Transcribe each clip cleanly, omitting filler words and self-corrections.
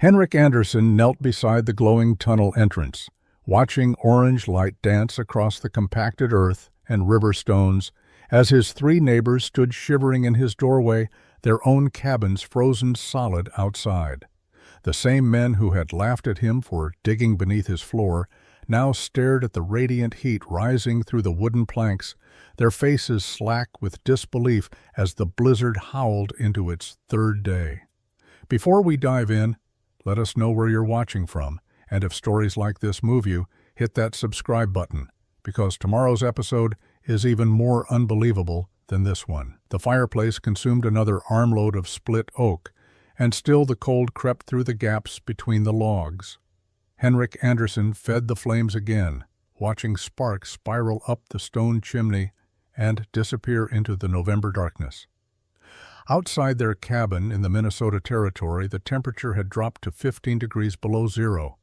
Henrik Anderson knelt beside the glowing tunnel entrance, watching orange light dance across the compacted earth and river stones as his three neighbors stood shivering in his doorway, their own cabins frozen solid outside. The same men who had laughed at him for digging beneath his floor now stared at the radiant heat rising through the wooden planks, their faces slack with disbelief as the blizzard howled into its third day. Before we dive in, let us know where you're watching from, and if stories like this move you, hit that subscribe button, because tomorrow's episode is even more unbelievable than this one. The fireplace consumed another armload of split oak, and still the cold crept through the gaps between the logs. Henrik Anderson fed the flames again, watching sparks spiral up the stone chimney and disappear into the November darkness. Outside their cabin in the Minnesota Territory, the temperature had dropped to 15 degrees below zero.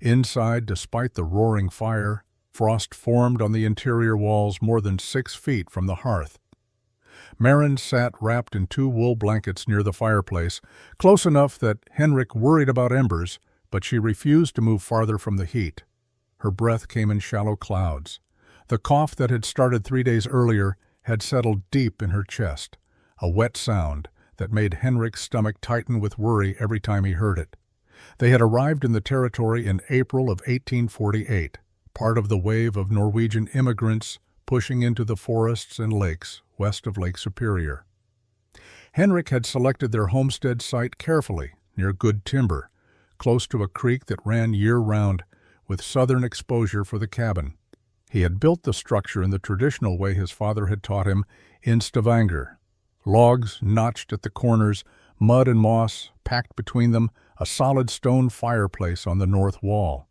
Inside, despite the roaring fire, frost formed on the interior walls more than 6 feet from the hearth. Maren sat wrapped in 2 wool blankets near the fireplace, close enough that Henrik worried about embers, but she refused to move farther from the heat. Her breath came in shallow clouds. The cough that had started 3 days earlier had settled deep in her chest, a wet sound that made Henrik's stomach tighten with worry every time he heard it. They had arrived in the territory in April of 1848, part of the wave of Norwegian immigrants pushing into the forests and lakes west of Lake Superior. Henrik had selected their homestead site carefully, near good timber, close to a creek that ran year-round, with southern exposure for the cabin. He had built the structure in the traditional way his father had taught him in Stavanger. Logs notched at the corners, mud and moss packed between them, a solid stone fireplace on the north wall.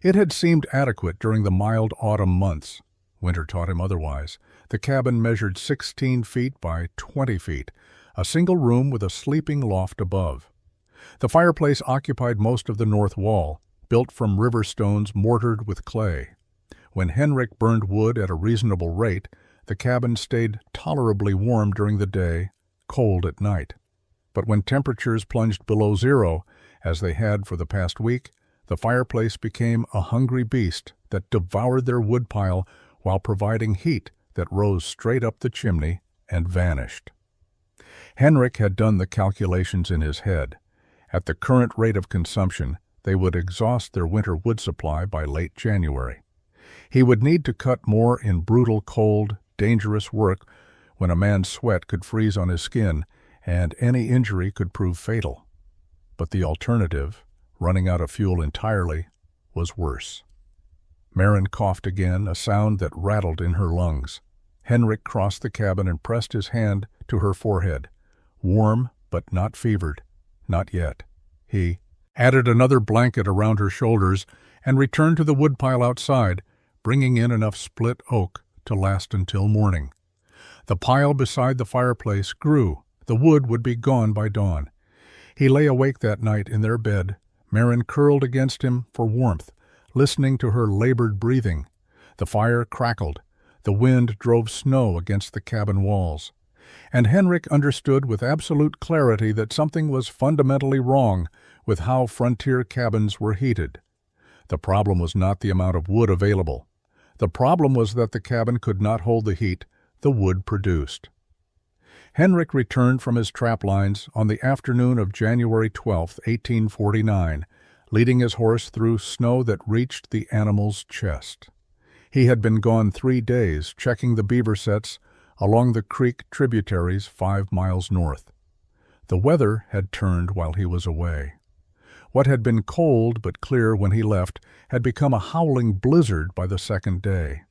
It had seemed adequate during the mild autumn months. Winter taught him otherwise. The cabin measured 16 feet by 20 feet, a single room with a sleeping loft above. The fireplace occupied most of the north wall, built from river stones mortared with clay. When Henrik burned wood at a reasonable rate, the cabin stayed tolerably warm during the day, cold at night. But when temperatures plunged below zero, as they had for the past week, the fireplace became a hungry beast that devoured their woodpile while providing heat that rose straight up the chimney and vanished. Henrik had done the calculations in his head. At the current rate of consumption, they would exhaust their winter wood supply by late January. He would need to cut more in brutal, cold, dangerous work when a man's sweat could freeze on his skin and any injury could prove fatal. But the alternative, running out of fuel entirely, was worse. Maren coughed again, a sound that rattled in her lungs. Henrik crossed the cabin and pressed his hand to her forehead. Warm, but not fevered. Not yet. He added another blanket around her shoulders and returned to the woodpile outside, bringing in enough split oak to last until morning. The pile beside the fireplace grew. The wood would be gone by dawn. He lay awake that night in their bed, Maren curled against him for warmth, listening to her labored breathing. The fire crackled. The wind drove snow against the cabin walls. And Henrik understood with absolute clarity that something was fundamentally wrong with how frontier cabins were heated. The problem was not the amount of wood available. The problem was that the cabin could not hold the heat the wood produced. Henrik returned from his trap lines on the afternoon of January 12, 1849, leading his horse through snow that reached the animal's chest. He had been gone 3 days, checking the beaver sets along the creek tributaries 5 miles north. The weather had turned while he was away. What had been cold but clear when he left had become a howling blizzard by the second day.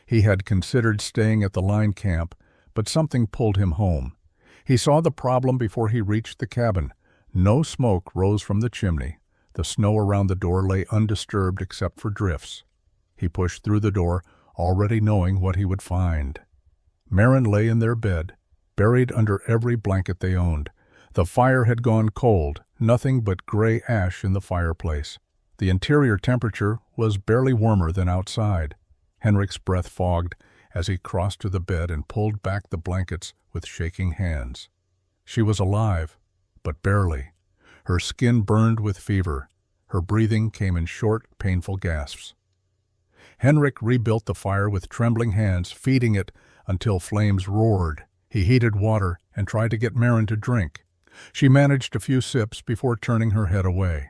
He had considered staying at the line camp, but something pulled him home. He saw the problem before he reached the cabin. No smoke rose from the chimney. The snow around the door lay undisturbed except for drifts. He pushed through the door, already knowing what he would find. Maren lay in their bed, buried under every blanket they owned. The fire had gone cold, nothing but gray ash in the fireplace. The interior temperature was barely warmer than outside. Henrik's breath fogged as he crossed to the bed and pulled back the blankets with shaking hands. She was alive, but barely. Her skin burned with fever. Her breathing came in short, painful gasps. Henrik rebuilt the fire with trembling hands, feeding it until flames roared. He heated water and tried to get Maren to drink. She managed a few sips before turning her head away.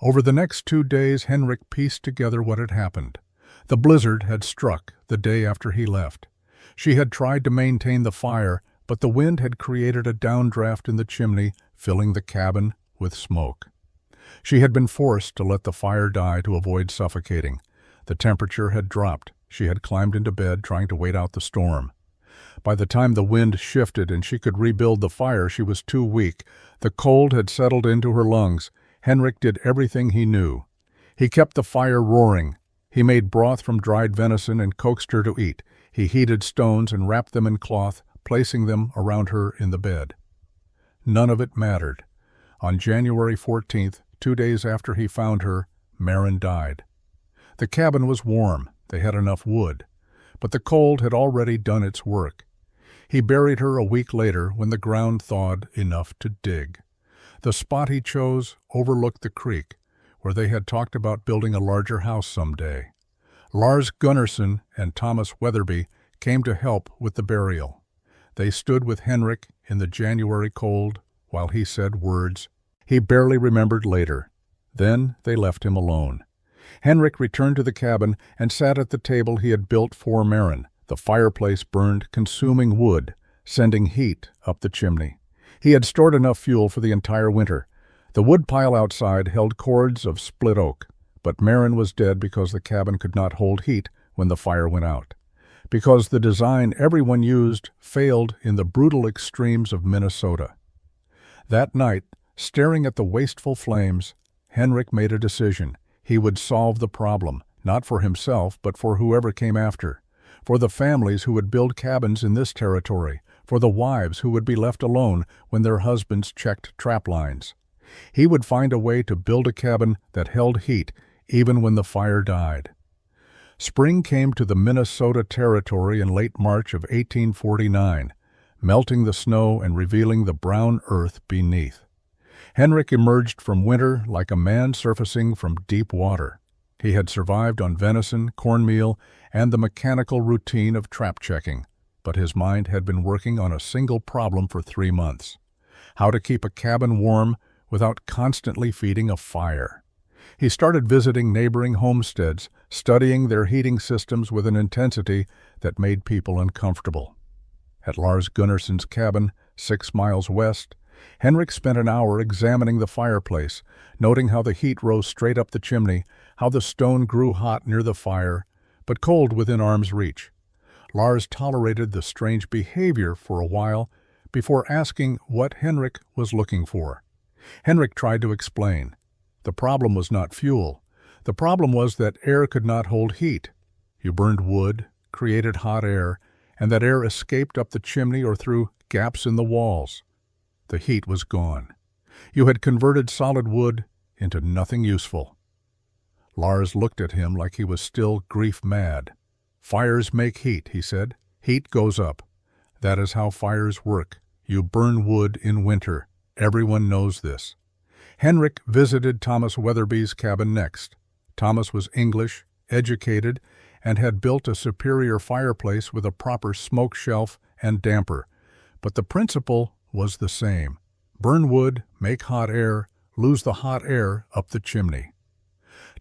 Over the next 2 days, Henrik pieced together what had happened. The blizzard had struck the day after he left. She had tried to maintain the fire, but the wind had created a downdraft in the chimney, filling the cabin with smoke. She had been forced to let the fire die to avoid suffocating. The temperature had dropped. She had climbed into bed, trying to wait out the storm. By the time the wind shifted and she could rebuild the fire, she was too weak. The cold had settled into her lungs. Henrik did everything he knew. He kept the fire roaring. He made broth from dried venison and coaxed her to eat. He heated stones and wrapped them in cloth, placing them around her in the bed. None of it mattered. On January 14th, 2 days after he found her, Maren died. The cabin was warm. They had enough wood. But the cold had already done its work. He buried her a week later when the ground thawed enough to dig. The spot he chose overlooked the creek, where they had talked about building a larger house someday. Lars Gunnarsson and Thomas Weatherby came to help with the burial. They stood with Henrik in the January cold while he said words he barely remembered later. Then they left him alone. Henrik returned to the cabin and sat at the table he had built for Maren. The fireplace burned, consuming wood, sending heat up the chimney. He had stored enough fuel for the entire winter. The woodpile outside held cords of split oak, but Maren was dead because the cabin could not hold heat when the fire went out. Because the design everyone used failed in the brutal extremes of Minnesota. That night, staring at the wasteful flames, Henrik made a decision. He would solve the problem, not for himself, but for whoever came after. For the families who would build cabins in this territory, for the wives who would be left alone when their husbands checked trap lines. He would find a way to build a cabin that held heat even when the fire died. Spring came to the Minnesota Territory in late March of 1849, melting the snow and revealing the brown earth beneath. Henrik emerged from winter like a man surfacing from deep water. He had survived on venison, cornmeal, and the mechanical routine of trap checking, but his mind had been working on a single problem for 3 months: how to keep a cabin warm without constantly feeding a fire. He started visiting neighboring homesteads, studying their heating systems with an intensity that made people uncomfortable. At Lars Gunnarsson's cabin, 6 miles west, Henrik spent an hour examining the fireplace, noting how the heat rose straight up the chimney, how the stone grew hot near the fire, but cold within arm's reach. Lars tolerated the strange behavior for a while before asking what Henrik was looking for. Henrik tried to explain. The problem was not fuel. The problem was that air could not hold heat. You burned wood, created hot air, and that air escaped up the chimney or through gaps in the walls. The heat was gone. You had converted solid wood into nothing useful. Lars looked at him like he was still grief-mad. "Fires make heat," he said. "Heat goes up. That is how fires work. You burn wood in winter. Everyone knows this." Henrik visited Thomas Weatherby's cabin next. Thomas was English, educated, and had built a superior fireplace with a proper smoke shelf and damper. But the principle was the same. Burn wood, make hot air, lose the hot air up the chimney.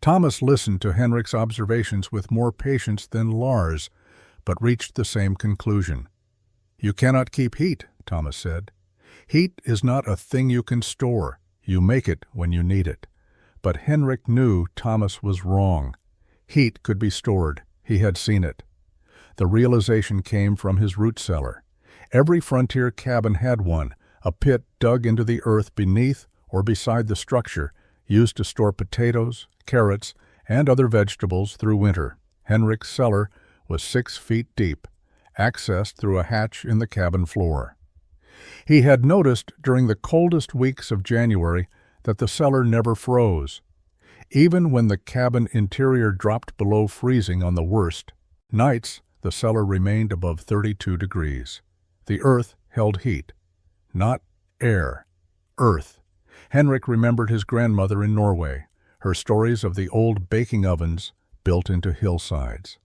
Thomas listened to Henrik's observations with more patience than Lars, but reached the same conclusion. "You cannot keep heat," Thomas said. "Heat is not a thing you can store. You make it when you need it." But Henrik knew Thomas was wrong. Heat could be stored. He had seen it. The realization came from his root cellar. Every frontier cabin had one, a pit dug into the earth beneath or beside the structure, used to store potatoes, carrots, and other vegetables through winter. Henrik's cellar was 6 feet deep, accessed through a hatch in the cabin floor. He had noticed during the coldest weeks of January that the cellar never froze. Even when the cabin interior dropped below freezing on the worst nights, the cellar remained above 32 degrees. The earth held heat. Not air. Earth. Henrik remembered his grandmother in Norway, her stories of the old baking ovens built into hillsides.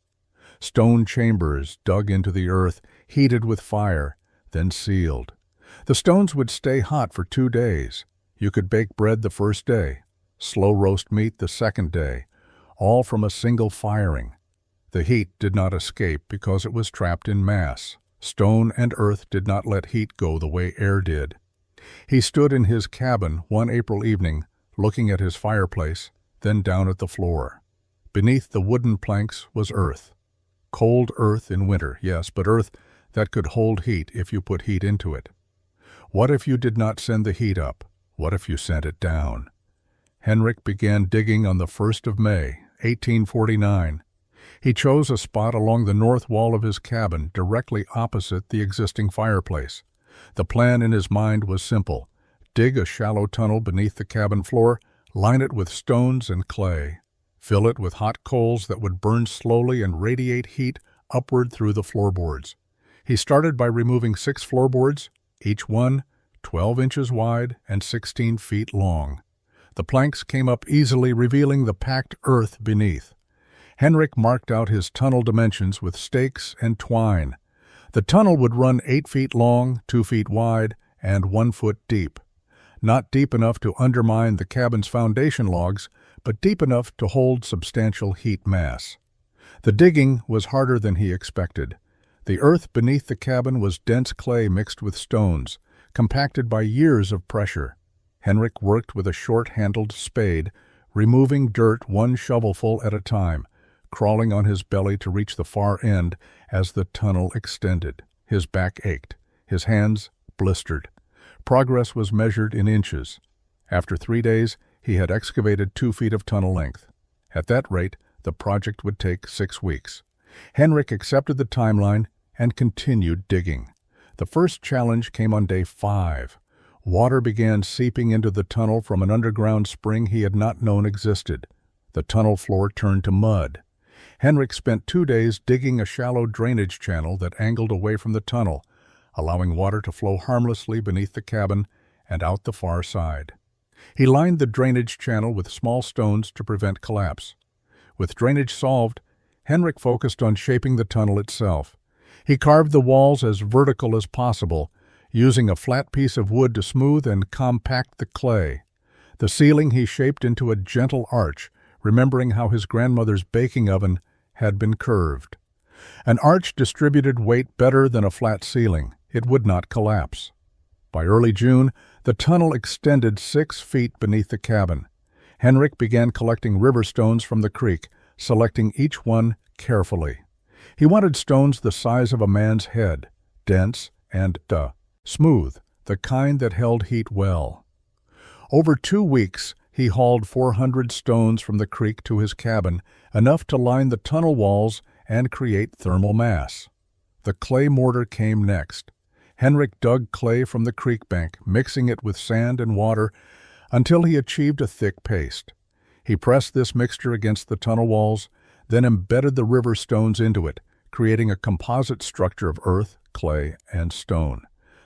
Stone chambers dug into the earth, heated with fire, then sealed. The stones would stay hot for 2 days. You could bake bread the first day, slow roast meat the second day, all from a single firing. The heat did not escape because it was trapped in mass. Stone and earth did not let heat go the way air did. He stood in his cabin one April evening, looking at his fireplace, then down at the floor. Beneath the wooden planks was earth. Cold earth in winter, yes, but earth that could hold heat if you put heat into it. What if you did not send the heat up? What if you sent it down? Henrik began digging on the 1st of May, 1849. He chose a spot along the north wall of his cabin, directly opposite the existing fireplace. The plan in his mind was simple. Dig a shallow tunnel beneath the cabin floor, line it with stones and clay. Fill it with hot coals that would burn slowly and radiate heat upward through the floorboards. He started by removing 6 floorboards, each one 12 inches wide and 16 feet long. The planks came up easily, revealing the packed earth beneath. Henrik marked out his tunnel dimensions with stakes and twine. The tunnel would run 8 feet long, 2 feet wide, and 1 foot deep. Not deep enough to undermine the cabin's foundation logs, but deep enough to hold substantial heat mass. The digging was harder than he expected. The earth beneath the cabin was dense clay mixed with stones, compacted by years of pressure. Henrik worked with a short-handled spade, removing dirt 1 shovelful at a time, crawling on his belly to reach the far end as the tunnel extended. His back ached, his hands blistered. Progress was measured in inches. After 3 days, he had excavated 2 feet of tunnel length. At that rate, the project would take 6 weeks. Henrik accepted the timeline and continued digging. The first challenge came on day 5. Water began seeping into the tunnel from an underground spring he had not known existed. The tunnel floor turned to mud. Henrik spent 2 days digging a shallow drainage channel that angled away from the tunnel, allowing water to flow harmlessly beneath the cabin and out the far side. He lined the drainage channel with small stones to prevent collapse. With drainage solved, Henrik focused on shaping the tunnel itself. He carved the walls as vertical as possible, using a flat piece of wood to smooth and compact the clay. The ceiling he shaped into a gentle arch, remembering how his grandmother's baking oven had been curved. An arch distributed weight better than a flat ceiling. It would not collapse. By early June, the tunnel extended 6 feet beneath the cabin. Henrik began collecting river stones from the creek, selecting each one carefully. He wanted stones the size of a man's head, dense and smooth, the kind that held heat well. Over 2 weeks, he hauled 400 stones from the creek to his cabin, enough to line the tunnel walls and create thermal mass. The clay mortar came next. Henrik dug clay from the creek bank, mixing it with sand and water until he achieved a thick paste. He pressed this mixture against the tunnel walls, then embedded the river stones into it, creating a composite structure of earth, clay, and stone.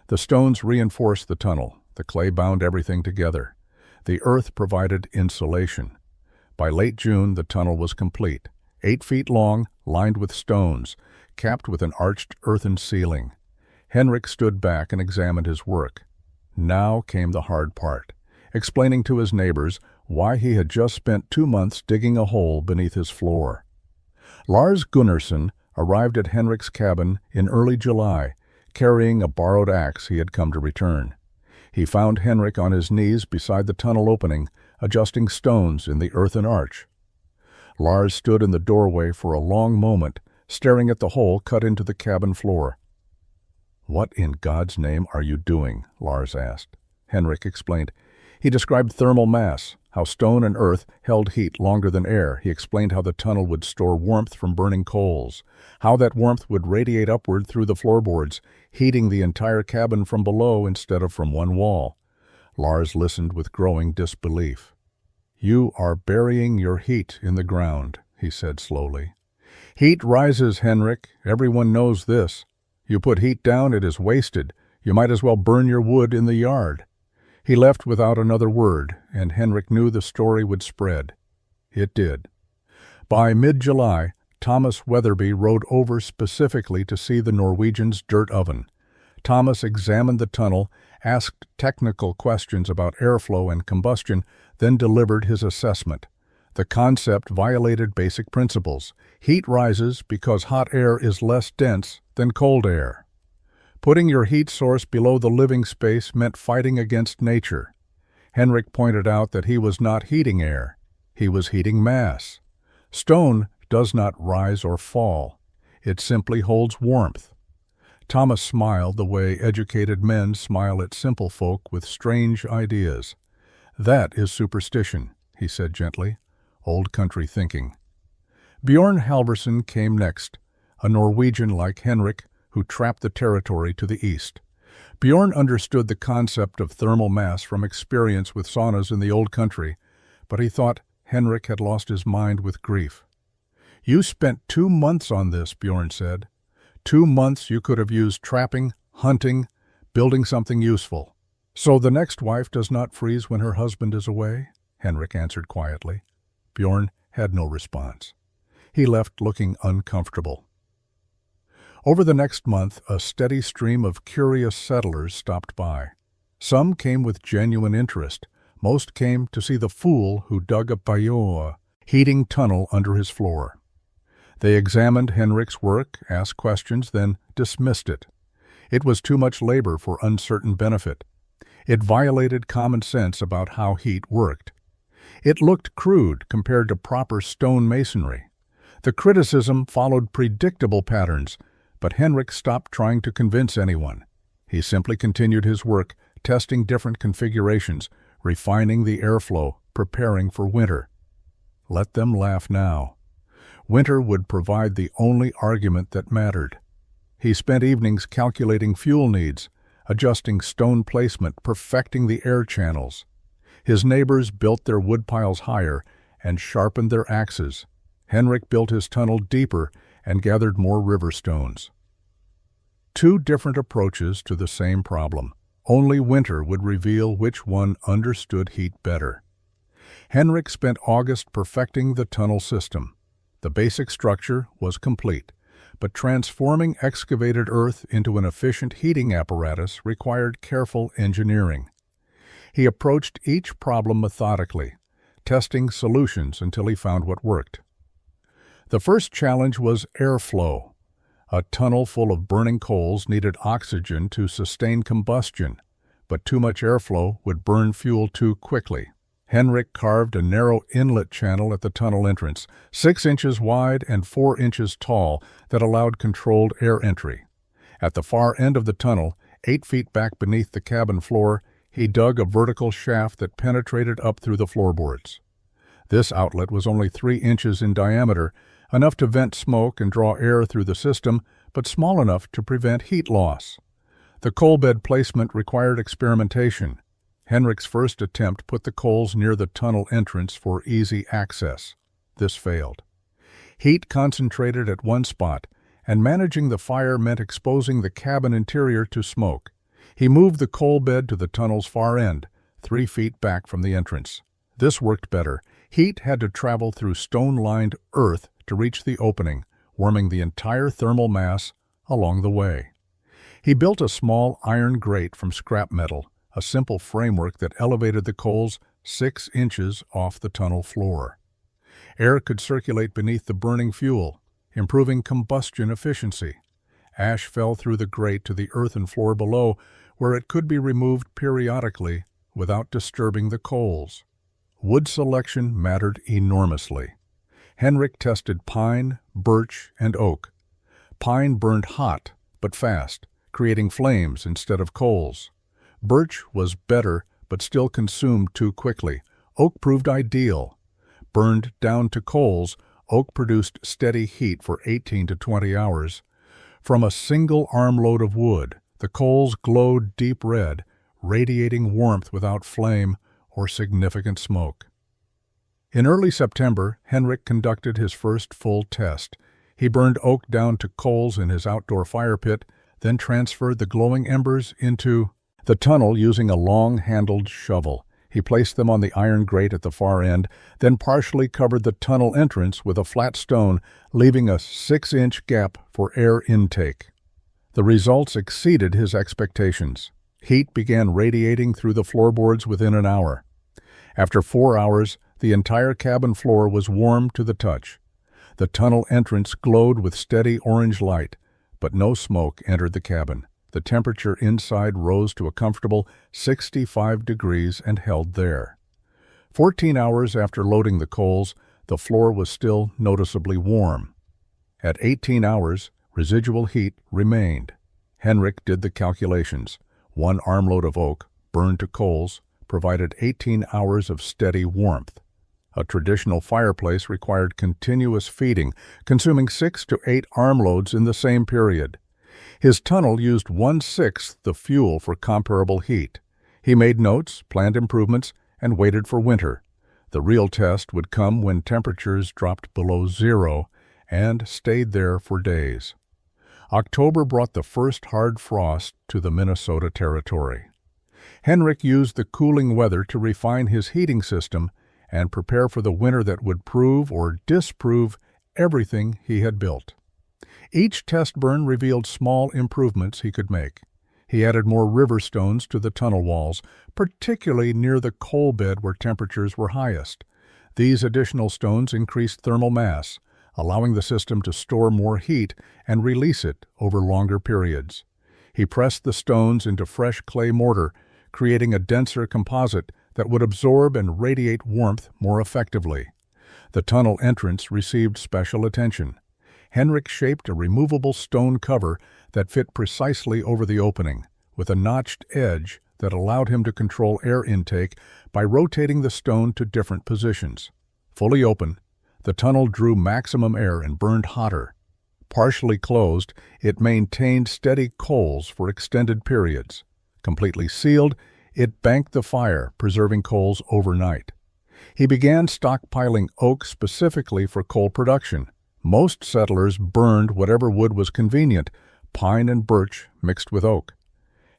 The stones reinforced the tunnel. The clay bound everything together. The earth provided insulation. By late June, the tunnel was complete, 8 feet long, lined with stones, capped with an arched earthen ceiling. Henrik stood back and examined his work. Now came the hard part, explaining to his neighbors why he had just spent 2 months digging a hole beneath his floor. Lars Gunnarsson arrived at Henrik's cabin in early July, carrying a borrowed axe he had come to return. He found Henrik on his knees beside the tunnel opening, adjusting stones in the earthen arch. Lars stood in the doorway for a long moment, staring at the hole cut into the cabin floor. "What in God's name are you doing?" Lars asked. Henrik explained. He described thermal mass, how stone and earth held heat longer than air. He explained how the tunnel would store warmth from burning coals, how that warmth would radiate upward through the floorboards, heating the entire cabin from below instead of from one wall. Lars listened with growing disbelief. "You are burying your heat in the ground," he said slowly. "Heat rises, Henrik. Everyone knows this. You put heat down, it is wasted. You might as well burn your wood in the yard." He left without another word, and Henrik knew the story would spread. It did. By mid-July, Thomas Weatherby rode over specifically to see the Norwegian's dirt oven. Thomas examined the tunnel, asked technical questions about airflow and combustion, then delivered his assessment. The concept violated basic principles. Heat rises because hot air is less dense than cold air. Putting your heat source below the living space meant fighting against nature. Henrik pointed out that he was not heating air. He was heating mass. Stone does not rise or fall. It simply holds warmth. Thomas smiled the way educated men smile at simple folk with strange ideas. "That is superstition," he said gently. "Old country thinking." Bjorn Halvorsen came next, a Norwegian like Henrik who trapped the territory to the east. Bjorn understood the concept of thermal mass from experience with saunas in the old country, but he thought Henrik had lost his mind with grief. "You spent 2 months on this," Bjorn said. 2 months you could have used trapping, hunting, building something useful. "So the next wife does not freeze when her husband is away?" Henrik answered quietly. Bjorn had no response. He left looking uncomfortable. Over the next month, a steady stream of curious settlers stopped by. Some came with genuine interest. Most came to see the fool who dug a payoa, heating tunnel under his floor. They examined Henrik's work, asked questions, then dismissed it. It was too much labor for uncertain benefit. It violated common sense about how heat worked. It looked crude compared to proper stone masonry. The criticism followed predictable patterns, but Henrik stopped trying to convince anyone. He simply continued his work, testing different configurations, refining the airflow, preparing for winter. Let them laugh now. Winter would provide the only argument that mattered. He spent evenings calculating fuel needs, adjusting stone placement, perfecting the air channels. His neighbors built their woodpiles higher and sharpened their axes. Henrik built his tunnel deeper and gathered more river stones. 2 different approaches to the same problem. Only winter would reveal which one understood heat better. Henrik spent August perfecting the tunnel system. The basic structure was complete, but transforming excavated earth into an efficient heating apparatus required careful engineering. He approached each problem methodically, testing solutions until he found what worked. The first challenge was airflow. A tunnel full of burning coals needed oxygen to sustain combustion, but too much airflow would burn fuel too quickly. Henrik carved a narrow inlet channel at the tunnel entrance, 6 inches wide and 4 inches tall, that allowed controlled air entry. At the far end of the tunnel, 8 feet back beneath the cabin floor, he dug a vertical shaft that penetrated up through the floorboards. This outlet was only 3 inches in diameter, enough to vent smoke and draw air through the system, but small enough to prevent heat loss. The coal bed placement required experimentation. Henrik's first attempt put the coals near the tunnel entrance for easy access. This failed. Heat concentrated at one spot, and managing the fire meant exposing the cabin interior to smoke. He moved the coal bed to the tunnel's far end, 3 feet back from the entrance. This worked better. Heat had to travel through stone-lined earth to reach the opening, warming the entire thermal mass along the way. He built a small iron grate from scrap metal, a simple framework that elevated the coals 6 inches off the tunnel floor. Air could circulate beneath the burning fuel, improving combustion efficiency. Ash fell through the grate to the earthen floor below, where it could be removed periodically without disturbing the coals. Wood selection mattered enormously. Henrik tested pine, birch, and oak. Pine burned hot but fast, creating flames instead of coals. Birch was better but still consumed too quickly. Oak proved ideal. Burned down to coals, oak produced steady heat for 18 to 20 hours. From a single armload of wood, the coals glowed deep red, radiating warmth without flame or significant smoke. In early September, Henrik conducted his first full test. He burned oak down to coals in his outdoor fire pit, then transferred the glowing embers into the tunnel using a long-handled shovel. He placed them on the iron grate at the far end, then partially covered the tunnel entrance with a flat stone, leaving a 6-inch gap for air intake. The results exceeded his expectations. Heat began radiating through the floorboards within an hour. After 4 hours, the entire cabin floor was warm to the touch. The tunnel entrance glowed with steady orange light, but no smoke entered the cabin. The temperature inside rose to a comfortable 65 degrees and held there. 14 hours after loading the coals, the floor was still noticeably warm. At 18 hours, residual heat remained. Henrik did the calculations. 1 armload of oak, burned to coals, provided 18 hours of steady warmth. A traditional fireplace required continuous feeding, consuming 6 to 8 armloads in the same period. His tunnel used 1/6 the fuel for comparable heat. He made notes, planned improvements, and waited for winter. The real test would come when temperatures dropped below zero and stayed there for days. October brought the first hard frost to the Minnesota Territory. Henrik used the cooling weather to refine his heating system and prepare for the winter that would prove or disprove everything he had built. Each test burn revealed small improvements he could make. He added more river stones to the tunnel walls, particularly near the coal bed where temperatures were highest. These additional stones increased thermal mass, allowing the system to store more heat and release it over longer periods. He pressed the stones into fresh clay mortar, creating a denser composite that would absorb and radiate warmth more effectively. The tunnel entrance received special attention. Henrik shaped a removable stone cover that fit precisely over the opening, with a notched edge that allowed him to control air intake by rotating the stone to different positions. Fully open, the tunnel drew maximum air and burned hotter. Partially closed, it maintained steady coals for extended periods. Completely sealed, it banked the fire, preserving coals overnight. He began stockpiling oak specifically for coal production. Most settlers burned whatever wood was convenient, pine and birch mixed with oak.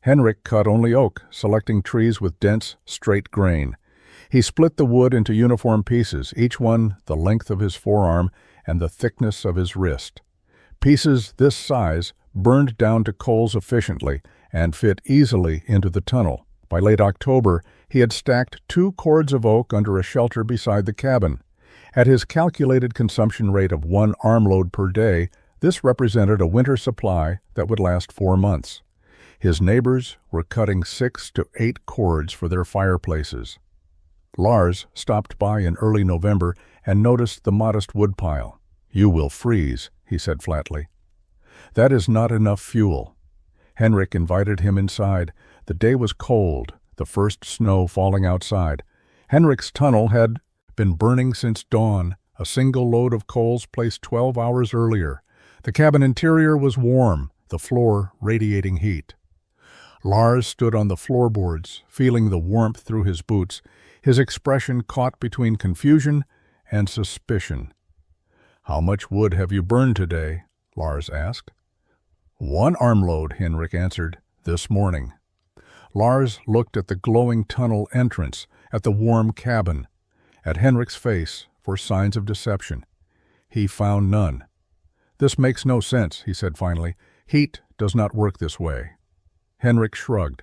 Henrik cut only oak, selecting trees with dense, straight grain. He split the wood into uniform pieces, each one the length of his forearm and the thickness of his wrist. Pieces this size burned down to coals efficiently and fit easily into the tunnel. By late October, he had stacked 2 cords of oak under a shelter beside the cabin. At his calculated consumption rate of 1 armload per day, this represented a winter supply that would last 4 months. His neighbors were cutting 6 to 8 cords for their fireplaces. Lars stopped by in early November and noticed the modest woodpile. "You will freeze," he said flatly. "That is not enough fuel." Henrik invited him inside. The day was cold, the first snow falling outside. Henrik's tunnel had been burning since dawn, a single load of coals placed 12 hours earlier. The cabin interior was warm, the floor radiating heat. Lars stood on the floorboards, feeling the warmth through his boots, his expression caught between confusion and suspicion. "How much wood have you burned today?" Lars asked. "1 armload," Henrik answered, "this morning." Lars looked at the glowing tunnel entrance, at the warm cabin, at Henrik's face for signs of deception. He found none. "This makes no sense," he said finally. "Heat does not work this way." Henrik shrugged.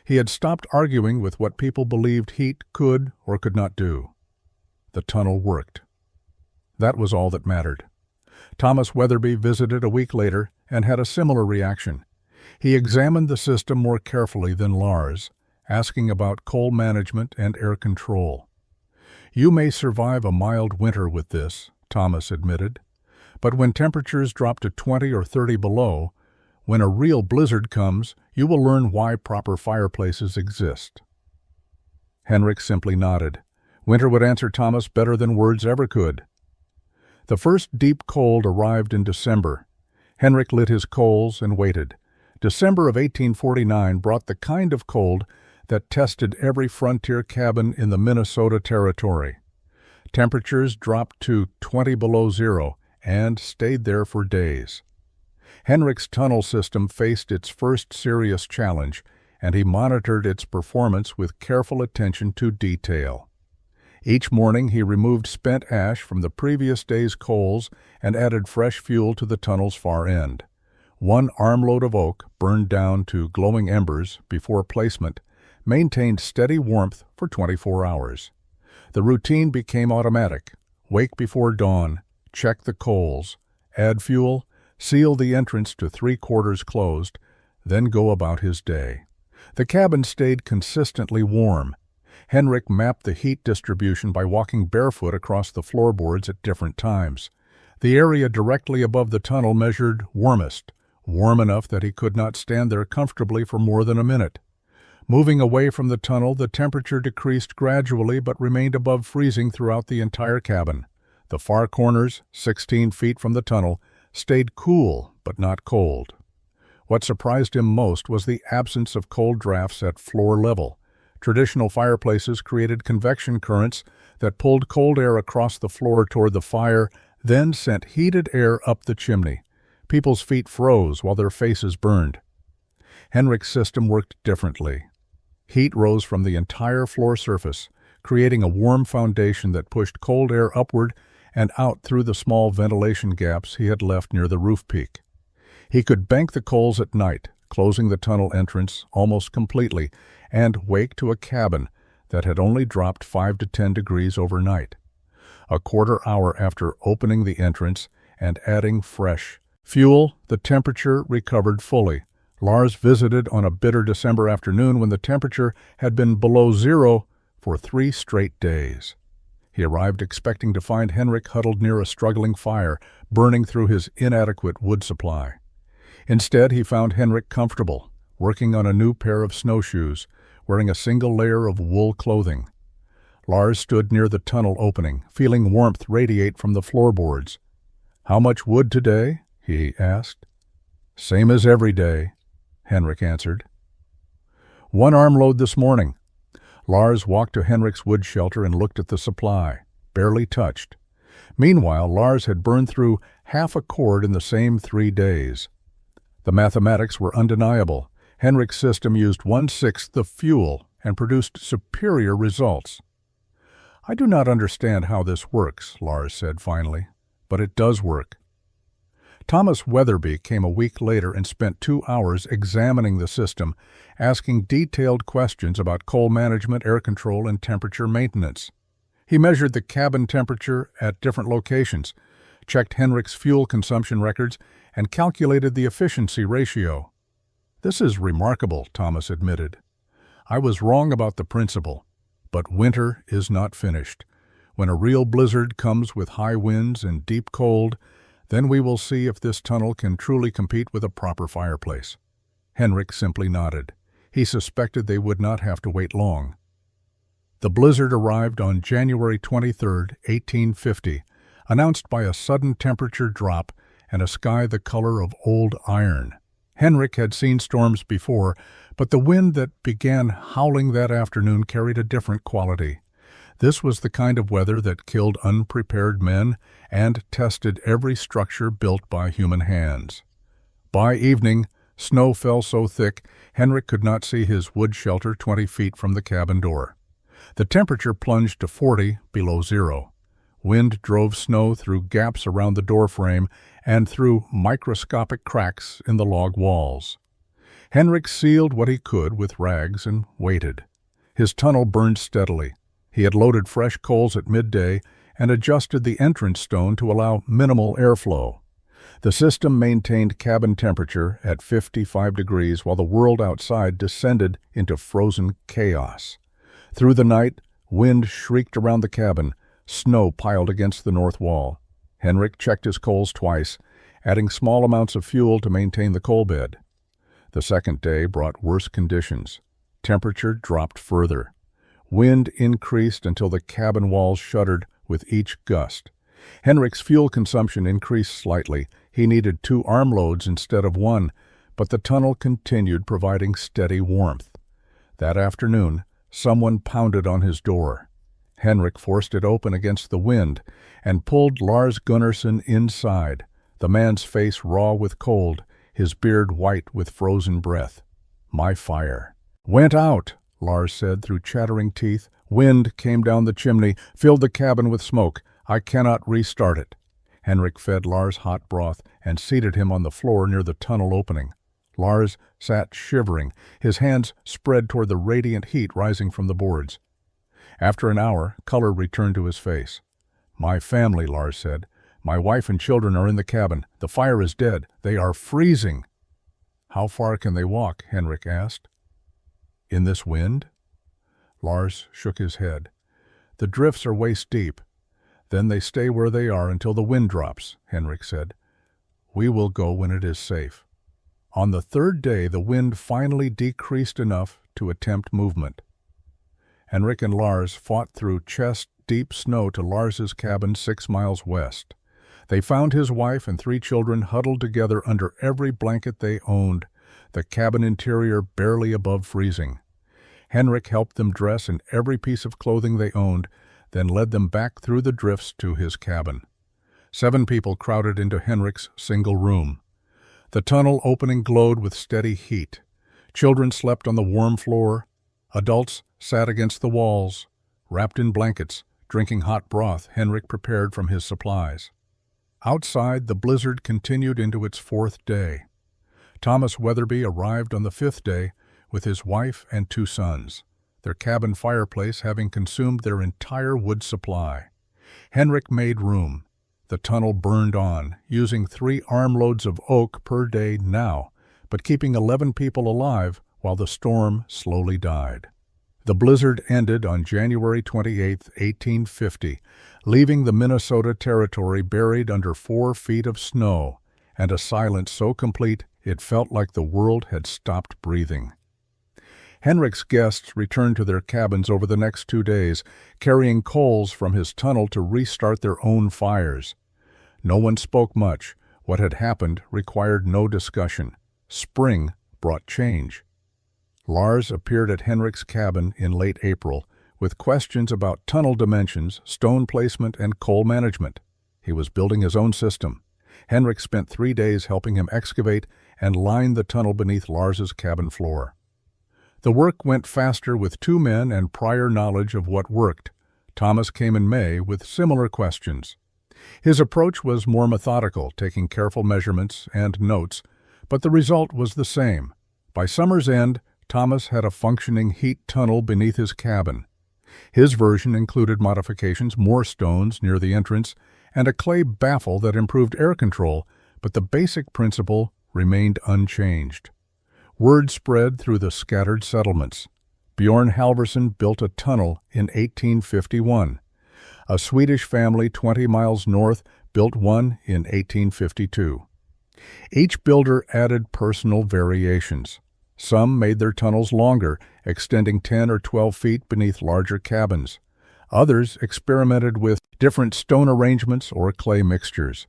He had stopped arguing with what people believed heat could or could not do. The tunnel worked. That was all that mattered. Thomas Weatherby visited a week later and had a similar reaction. He examined the system more carefully than Lars, asking about coal management and air control. "You may survive a mild winter with this," Thomas admitted. "But when temperatures drop to 20 or 30 below, when a real blizzard comes, you will learn why proper fireplaces exist." Henrik simply nodded. Winter would answer Thomas better than words ever could. The first deep cold arrived in December. Henrik lit his coals and waited. December of 1849 brought the kind of cold that tested every frontier cabin in the Minnesota Territory. Temperatures dropped to 20 below zero and stayed there for days. Henrik's tunnel system faced its first serious challenge, and he monitored its performance with careful attention to detail. Each morning he removed spent ash from the previous day's coals and added fresh fuel to the tunnel's far end. One armload of oak, burned down to glowing embers before placement, maintained steady warmth for 24 hours. The routine became automatic. Wake before dawn, check the coals, add fuel, seal the entrance to 3/4 closed, then go about his day. The cabin stayed consistently warm. Henrik mapped the heat distribution by walking barefoot across the floorboards at different times. The area directly above the tunnel measured warmest, warm enough that he could not stand there comfortably for more than a minute. Moving away from the tunnel, the temperature decreased gradually but remained above freezing throughout the entire cabin. The far corners, 16 feet from the tunnel, stayed cool but not cold. What surprised him most was the absence of cold drafts at floor level. Traditional fireplaces created convection currents that pulled cold air across the floor toward the fire, then sent heated air up the chimney. People's feet froze while their faces burned. Henrik's system worked differently. Heat rose from the entire floor surface, creating a warm foundation that pushed cold air upward and out through the small ventilation gaps he had left near the roof peak. He could bank the coals at night, closing the tunnel entrance almost completely, and wake to a cabin that had only dropped 5 to 10 degrees overnight. A quarter hour after opening the entrance and adding fresh fuel, the temperature recovered fully. Lars visited on a bitter December afternoon when the temperature had been below zero for 3 straight days. He arrived expecting to find Henrik huddled near a struggling fire, burning through his inadequate wood supply. Instead, he found Henrik comfortable, working on a new pair of snowshoes, wearing a single layer of wool clothing. Lars stood near the tunnel opening, feeling warmth radiate from the floorboards. "How much wood today?" he asked. "Same as every day," Henrik answered. "1 armload this morning." Lars walked to Henrik's wood shelter and looked at the supply, barely touched. Meanwhile, Lars had burned through half a cord in the same 3 days. The mathematics were undeniable. Henrik's system used 1/6 the fuel and produced superior results. "I do not understand how this works," Lars said finally, "but it does work." Thomas Weatherby came a week later and spent 2 hours examining the system, asking detailed questions about coal management, air control, and temperature maintenance. He measured the cabin temperature at different locations, checked Henrik's fuel consumption records, and calculated the efficiency ratio. "This is remarkable," Thomas admitted. "I was wrong about the principle, but winter is not finished. When a real blizzard comes with high winds and deep cold, then we will see if this tunnel can truly compete with a proper fireplace." Henrik simply nodded. He suspected they would not have to wait long. The blizzard arrived on January 23, 1850, announced by a sudden temperature drop and a sky the color of old iron. Henrik had seen storms before, but the wind that began howling that afternoon carried a different quality. This was the kind of weather that killed unprepared men and tested every structure built by human hands. By evening, snow fell so thick Henrik could not see his wood shelter 20 feet from the cabin door. The temperature plunged to 40 below zero. Wind drove snow through gaps around the door frame and through microscopic cracks in the log walls. Henrik sealed what he could with rags and waited. His tunnel burned steadily. He had loaded fresh coals at midday and adjusted the entrance stone to allow minimal airflow. The system maintained cabin temperature at 55 degrees while the world outside descended into frozen chaos. Through the night, wind shrieked around the cabin, snow piled against the north wall. Henrik checked his coals twice, adding small amounts of fuel to maintain the coal bed. The second day brought worse conditions. Temperature dropped further. Wind increased until the cabin walls shuddered with each gust. Henrik's fuel consumption increased slightly. He needed 2 armloads instead of 1, but the tunnel continued providing steady warmth. That afternoon, someone pounded on his door. Henrik forced it open against the wind and pulled Lars Gunnarsson inside, the man's face raw with cold, his beard white with frozen breath. "My fire." "Went out," Lars said through chattering teeth. "Wind came down the chimney, filled the cabin with smoke. I cannot restart it." Henrik fed Lars hot broth and seated him on the floor near the tunnel opening. Lars sat shivering, his hands spread toward the radiant heat rising from the boards. After an hour, color returned to his face. "My family," Lars said. "My wife and children are in the cabin. The fire is dead. They are freezing." "How far can they walk?" Henrik asked. "In this wind?" Lars shook his head. "The drifts are waist deep. Then they stay where they are until the wind drops," Henrik said. "We will go when it is safe." On the third day, the wind finally decreased enough to attempt movement. Henrik and Lars fought through chest-deep snow to Lars's cabin 6 miles west. They found his wife and 3 children huddled together under every blanket they owned, the cabin interior barely above freezing. Henrik helped them dress in every piece of clothing they owned, then led them back through the drifts to his cabin. 7 people crowded into Henrik's single room. The tunnel opening glowed with steady heat. Children slept on the warm floor. Adults sat against the walls, wrapped in blankets, drinking hot broth Henrik prepared from his supplies. Outside, the blizzard continued into its 4th day. Thomas Weatherby arrived on the 5th day with his wife and 2 sons, their cabin fireplace having consumed their entire wood supply. Henrik made room. The tunnel burned on, using 3 armloads of oak per day now, but keeping 11 people alive while the storm slowly died. The blizzard ended on January 28, 1850, leaving the Minnesota Territory buried under 4 feet of snow, and a silence so complete it felt like the world had stopped breathing. Henrik's guests returned to their cabins over the next 2 days, carrying coals from his tunnel to restart their own fires. No one spoke much. What had happened required no discussion. Spring brought change. Lars appeared at Henrik's cabin in late April with questions about tunnel dimensions, stone placement, and coal management. He was building his own system. Henrik spent 3 days helping him excavate and line the tunnel beneath Lars's cabin floor. The work went faster with 2 men and prior knowledge of what worked. Thomas came in May with similar questions. His approach was more methodical, taking careful measurements and notes, but the result was the same. By summer's end, Thomas had a functioning heat tunnel beneath his cabin. His version included modifications, more stones near the entrance, and a clay baffle that improved air control, but the basic principle remained unchanged. Word spread through the scattered settlements. Bjorn Halvorsen built a tunnel in 1851. A Swedish family 20 miles north built one in 1852. Each builder added personal variations. Some made their tunnels longer, extending 10 or 12 feet beneath larger cabins. Others experimented with different stone arrangements or clay mixtures.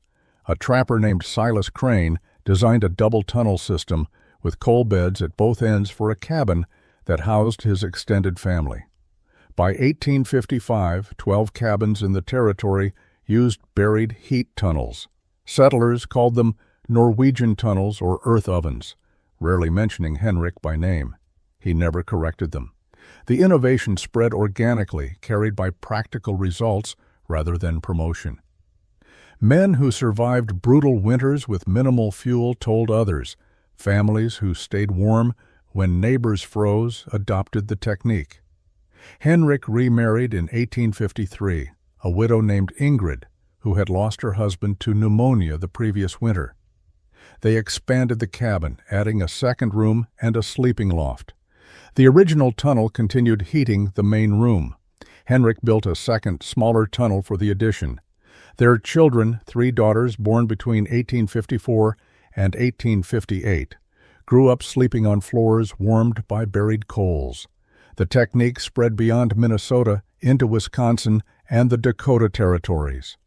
A trapper named Silas Crane designed a double tunnel system with coal beds at both ends for a cabin that housed his extended family. By 1855, 12 cabins in the territory used buried heat tunnels. Settlers called them Norwegian tunnels or earth ovens, rarely mentioning Henrik by name. He never corrected them. The innovation spread organically, carried by practical results rather than promotion. Men who survived brutal winters with minimal fuel told others. Families who stayed warm when neighbors froze adopted the technique. Henrik remarried in 1853, a widow named Ingrid, who had lost her husband to pneumonia the previous winter. They expanded the cabin, adding a second room and a sleeping loft. The original tunnel continued heating the main room. Henrik built a second, smaller tunnel for the addition. Their children, 3 daughters born between 1854 and 1858, grew up sleeping on floors warmed by buried coals. The technique spread beyond Minnesota into Wisconsin and the Dakota territories.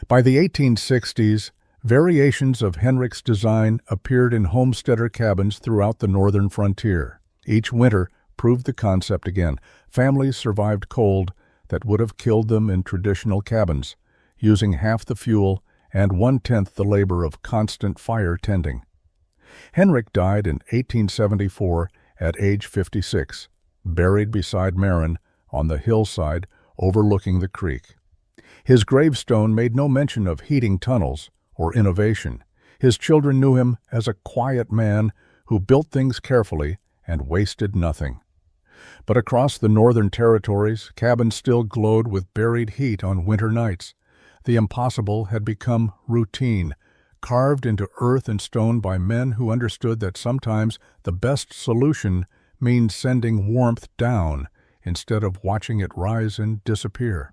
By the 1860s, variations of Henrik's design appeared in homesteader cabins throughout the northern frontier. Each winter proved the concept again. Families survived cold that would have killed them in traditional cabins, using half the fuel and 1/10 the labor of constant fire tending. Henrik died in 1874 at age 56, buried beside Marin on the hillside overlooking the creek. His gravestone made no mention of heating tunnels or innovation. His children knew him as a quiet man who built things carefully and wasted nothing. But across the northern territories, cabins still glowed with buried heat on winter nights. The impossible had become routine, carved into earth and stone by men who understood that sometimes the best solution means sending warmth down instead of watching it rise and disappear.